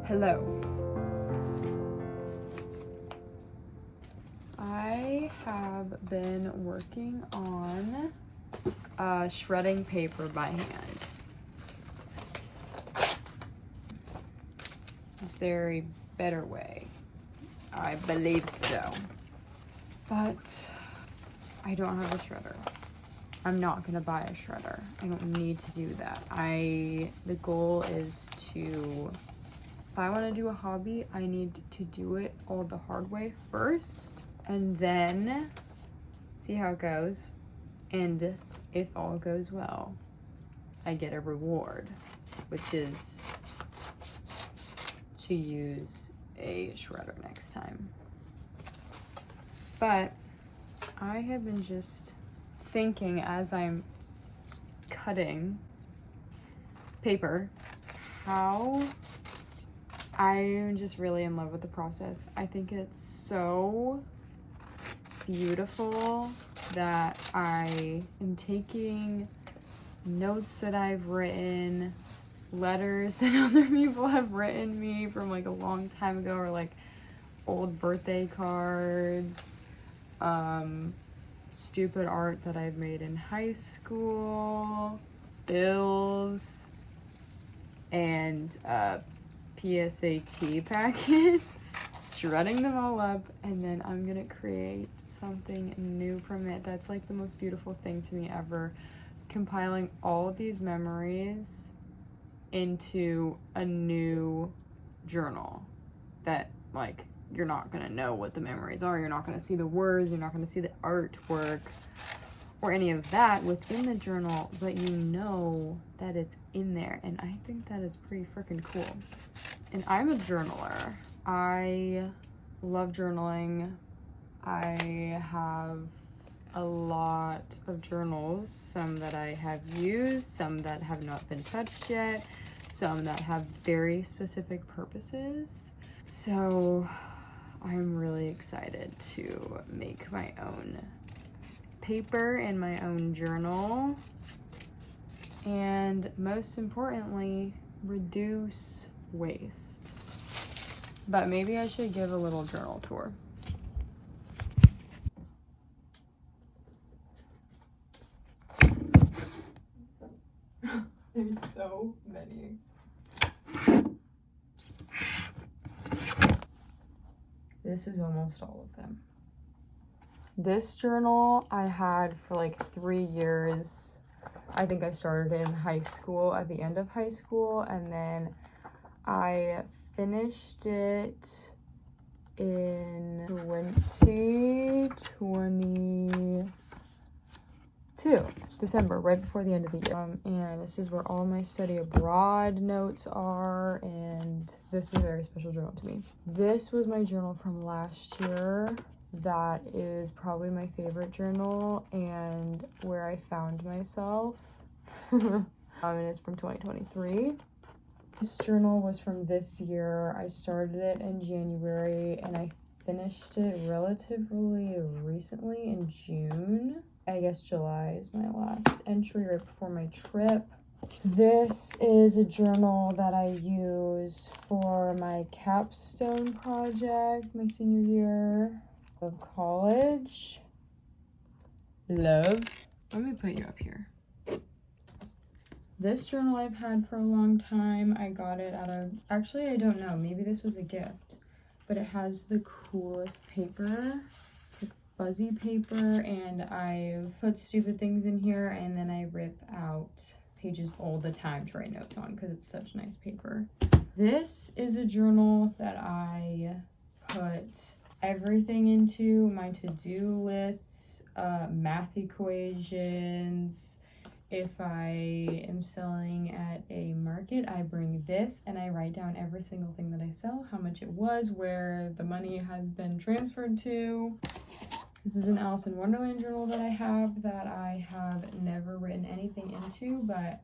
Hello. I have been working on shredding paper by hand. Is there a better way? I believe so. But I don't have a shredder. I'm not gonna buy a shredder. I don't need to do that. The goal is to, if I wanna do a hobby, I need to do it all the hard way first and then see how it goes. And if all goes well, I get a reward, which is to use a shredder next time. But I have been just thinking as I'm cutting paper how I'm just really in love with the process. I think it's so beautiful that I am taking notes that I've written, letters that other people have written me from like a long time ago, or like old birthday cards, stupid art that I've made in high school, bills, and PSAT packets, shredding them all up, and then I'm gonna create something new from it. That's like the most beautiful thing to me ever, compiling all of these memories into a new journal that, like, you're not gonna know what the memories are, you're not gonna see the words, you're not gonna see the artwork or any of that within the journal, but you know that it's in there, and I think that is pretty freaking cool. And I'm a journaler. I love journaling. I have a lot of journals, some that I have used, some that have not been touched yet, some that have very specific purposes. So I'm really excited to make my own paper and my own journal, and most importantly, reduce waste. But maybe I should give a little journal tour. There's so many. This is almost all of them. This journal I had for like 3 years. I think I started in high school, at the end of high school, and then I finished it in 2022, December, right before the end of the year. And this is where all my study abroad notes are, and this is a very special journal to me. This was my journal from last year. That is probably my favorite journal and where I found myself. And it's from 2023. This journal was from this year. I started it in January and I finished it relatively recently in June. I guess July is my last entry right before my trip. This is a journal that I use for my capstone project, my senior year of college. Love. Let me put you up here. This journal I've had for a long time. I got it out of, actually I don't know, maybe this was a gift, but it has the coolest paper. It's like fuzzy paper, and I put stupid things in here, and then I rip out pages all the time to write notes on because it's such nice paper. This is a journal that I put everything into, my to-do lists, math equations. If I am selling at a market, I bring this and I write down every single thing that I sell, how much it was, where the money has been transferred to. This is an Alice in Wonderland journal that I have never written anything into, but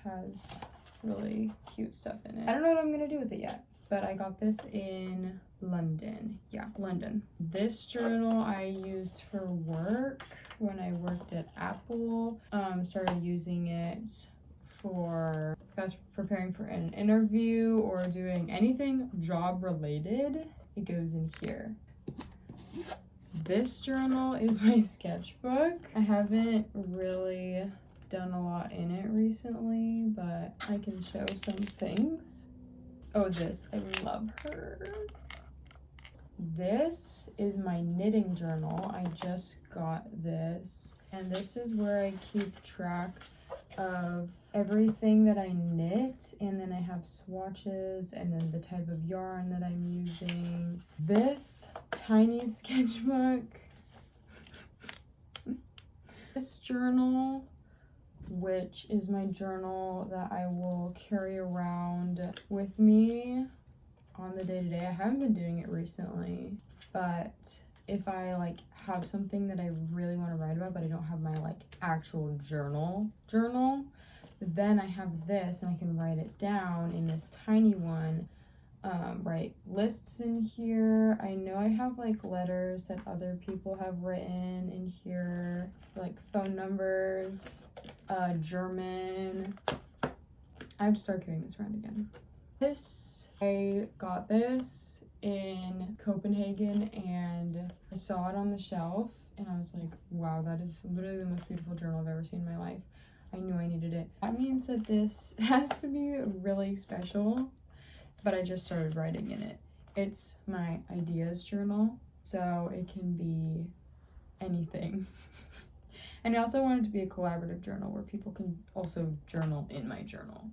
has really cute stuff in it. I don't know what I'm gonna do with it yet, but I got this in London. Yeah, London. This journal I used for work when I worked at Apple. Started using it for guys preparing for an interview or doing anything job related, it goes in here. This journal is my sketchbook. I haven't really done a lot in it recently, but I can show some things. Oh, this, I love her. This is my knitting journal. I just got this, and this is where I keep track of everything that I knit, and then I have swatches and then the type of yarn that I'm using. This tiny sketchbook, this journal, which is my journal that I will carry around with me on the day-to-day. I haven't been doing it recently, but if I like have something that I really want to write about but I don't have my like actual journal, then I have this and I can write it down in this tiny one. Write lists in here. I know I have like letters that other people have written in here, like phone numbers, German. I have to start carrying this around again. I got this in Copenhagen and I saw it on the shelf and I was like, wow, that is literally the most beautiful journal I've ever seen in my life. I knew I needed it. That means that this has to be really special, but I just started writing in it. It's my ideas journal, so it can be anything. And I also want it to be a collaborative journal where people can also journal in my journal.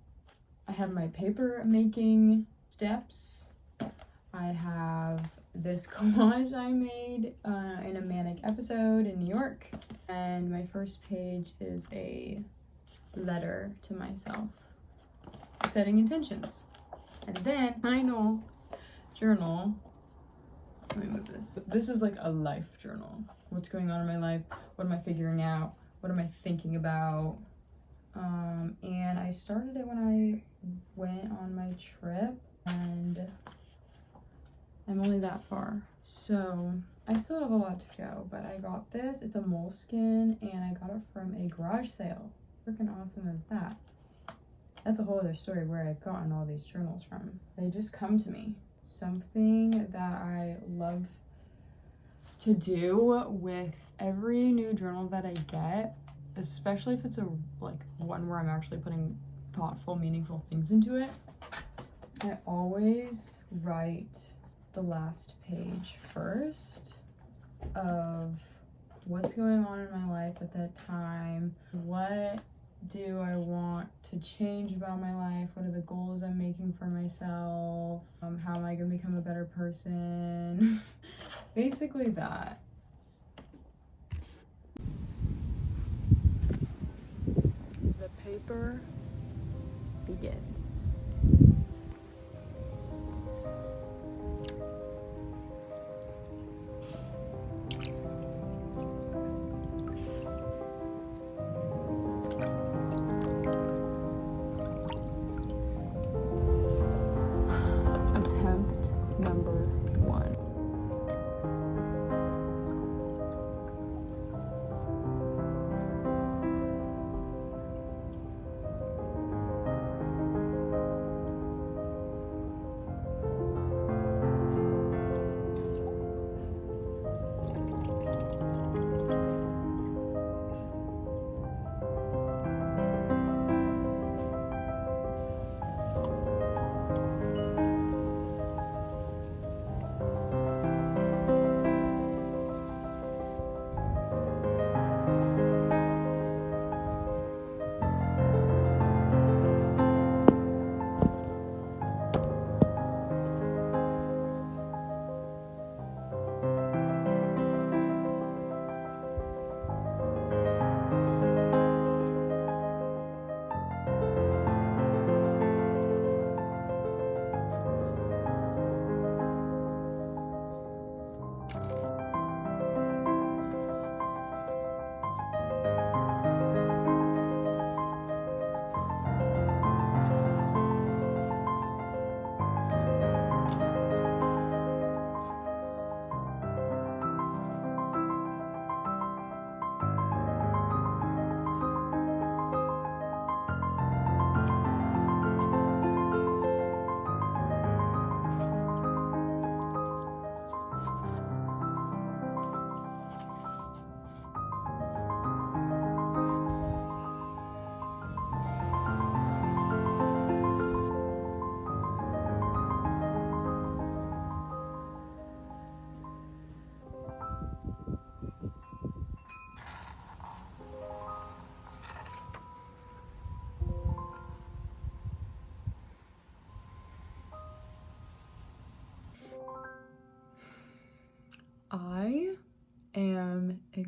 I have my paper making steps. I have this collage I made in a manic episode in New York. And my first page is a letter to myself, setting intentions. And then final journal, let me move this. This is like a life journal. What's going on in my life? What am I figuring out? What am I thinking about? And I started it when I went on my trip, and I'm only that far. So I still have a lot to go, but I got this. It's a moleskin, and I got it from a garage sale. Freaking awesome is that? That's a whole other story where I've gotten all these journals from. They just come to me. Something that I love to do with every new journal that I get, especially if it's a like one where I'm actually putting thoughtful, meaningful things into it, I always write the last page first of what's going on in my life at that time. What do I want to change about my life? What are the goals I'm making for myself? How am I gonna become a better person? Basically that. The paper begins. Number 1.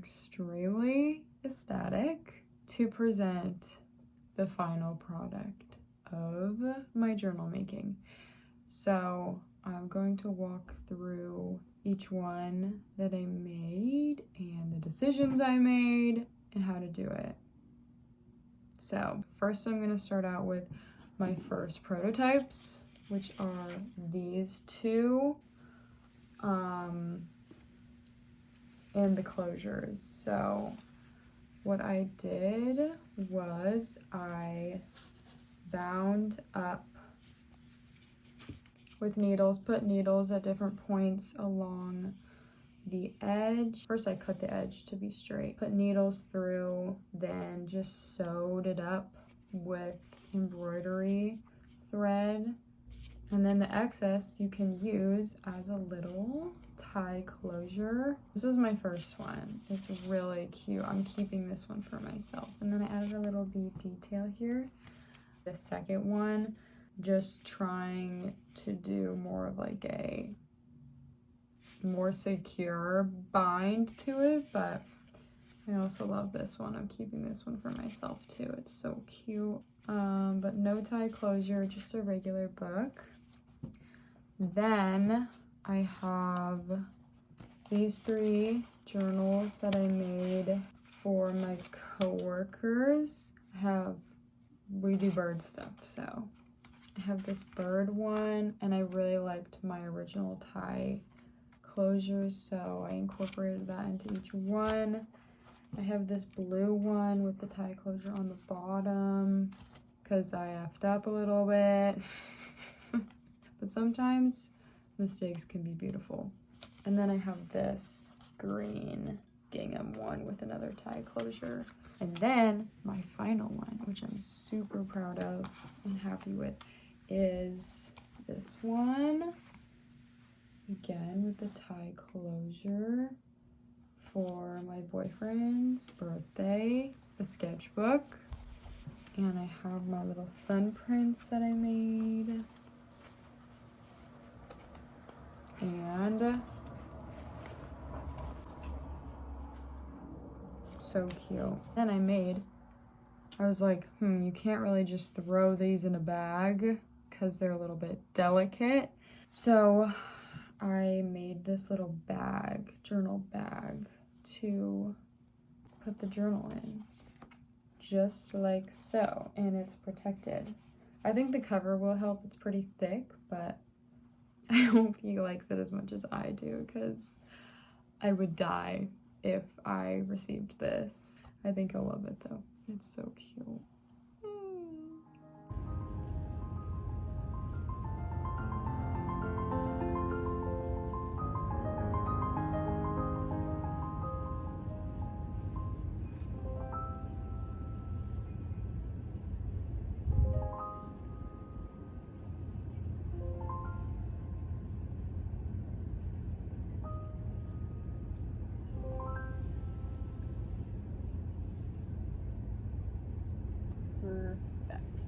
extremely ecstatic to present the final product of my journal making. So I'm going to walk through each one that I made and the decisions I made and how to do it. So first I'm going to start out with my first prototypes, which are these two, and the closures. So what I did was I bound up with needles, put needles at different points along the edge. First I cut the edge to be straight, put needles through, then just sewed it up with embroidery thread, and then the excess you can use as a little tie closure. This was my first one. It's really cute. I'm keeping this one for myself. And then I added a little bead detail here. The second one, just trying to do more of like a more secure bind to it, but I also love this one. I'm keeping this one for myself too. It's so cute. But no tie closure, just a regular book. Then I have these 3 journals that I made for my coworkers. We do bird stuff, so I have this bird one, and I really liked my original tie closures, so I incorporated that into each one. I have this blue one with the tie closure on the bottom because I effed up a little bit. But sometimes mistakes can be beautiful. And then I have this green gingham one with another tie closure. And then my final one, which I'm super proud of and happy with, is this one. Again, with the tie closure for my boyfriend's birthday, a sketchbook. And I have my little sun prints that I made. And so cute. Then I was like, you can't really just throw these in a bag because they're a little bit delicate. So I made this little bag, journal bag, to put the journal in, just like so, and it's protected. I think the cover will help. It's pretty thick, but I hope he likes it as much as I do, because I would die if I received this. I think I'll love it though. It's so cute. Perfect.